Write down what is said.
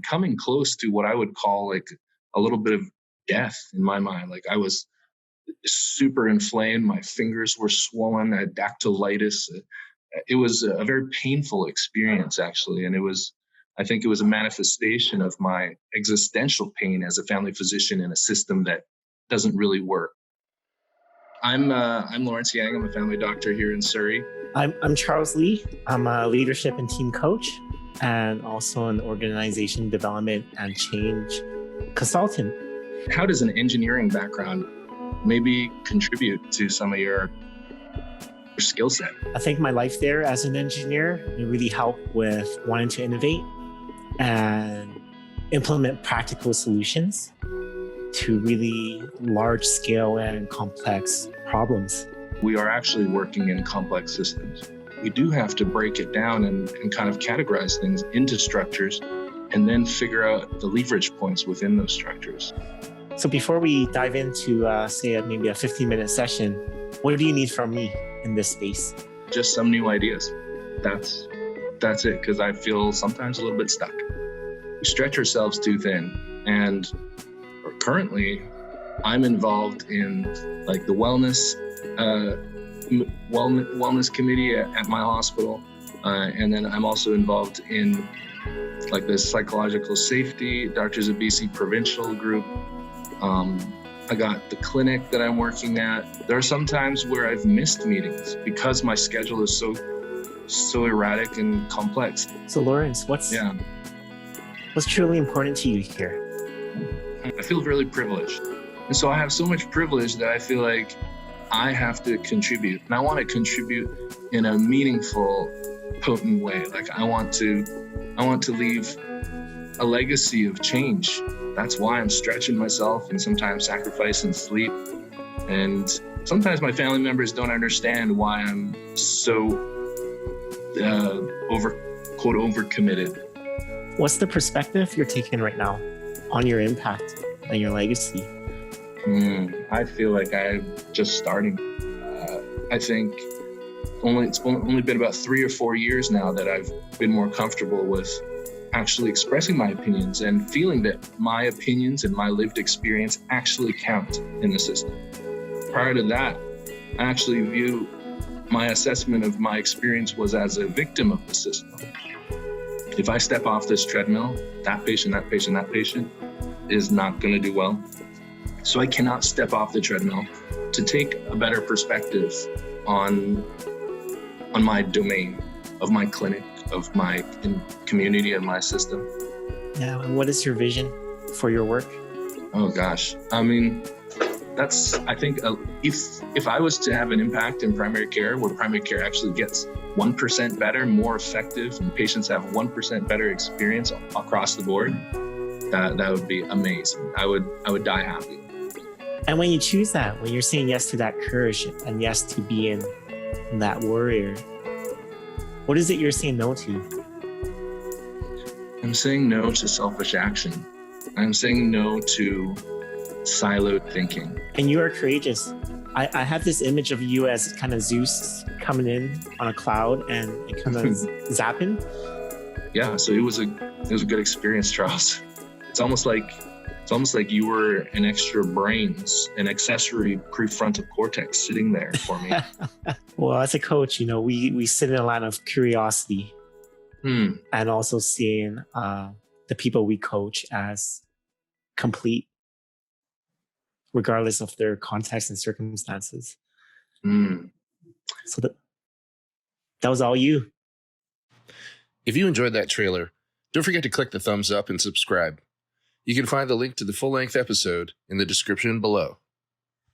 coming close to what I would call like a little bit of death in my mind. Like I was super inflamed. My fingers were swollen. I had dactylitis. It was a very painful experience, actually. And I think it was a manifestation of my existential pain as a family physician in a system that doesn't really work. I'm Lawrence Yang. I'm a family doctor here in Surrey. I'm Charles Lee. I'm a leadership and team coach and also an organization development and change consultant. How does an engineering background maybe contribute to some of your skill set? I think my life there as an engineer really helped with wanting to innovate and implement practical solutions to really large scale and complex problems. We are actually working in complex systems. We do have to break it down and kind of categorize things into structures and then figure out the leverage points within those structures. So before we dive into, maybe a 15-minute session, what do you need from me in this space? Just some new ideas. That's it, because I feel sometimes a little bit stuck. We stretch ourselves too thin, and currently I'm involved in like the wellness committee at my hospital, and then I'm also involved in like the psychological safety Doctors of BC provincial group. I got the clinic that I'm working at. There are some times where I've missed meetings because my schedule is so erratic and complex. So Lawrence, what's truly important to you here? I feel really privileged. And so I have so much privilege that I feel like I have to contribute. And I want to contribute in a meaningful, potent way. Like I want to leave a legacy of change. That's why I'm stretching myself and sometimes sacrificing sleep. And sometimes my family members don't understand why I'm so overcommitted. What's the perspective you're taking right now on your impact and your legacy? I feel like I'm just starting. I think it's only been about 3 or 4 years now that I've been more comfortable with actually expressing my opinions and feeling that my opinions and my lived experience actually count in the system. Prior to that, I actually view my assessment of my experience was as a victim of the system. If I step off this treadmill, that patient is not going to do well. So I cannot step off the treadmill to take a better perspective on my domain, of my clinic, of my community, and my system. Yeah, and what is your vision for your work? Oh gosh, I mean, I think if I was to have an impact in primary care, where primary care actually gets 1% better, more effective, and patients have 1% better experience across the board, that would be amazing. I would die happy. And when you choose that, when you're saying yes to that courage and yes to being that warrior, what is it you're saying no to? I'm saying no to selfish action. I'm saying no to siloed thinking. And you are courageous. I have this image of you as kind of Zeus coming in on a cloud and kind of zapping. Yeah, so it was a good experience, Charles. It's almost like you were an extra brains, an accessory prefrontal cortex sitting there for me. Well, as a coach, we sit in a line of curiosity and also seeing the people we coach as complete, regardless of their context and circumstances. So that was all you. If you enjoyed that trailer, don't forget to click the thumbs up and subscribe. You can find the link to the full-length episode in the description below.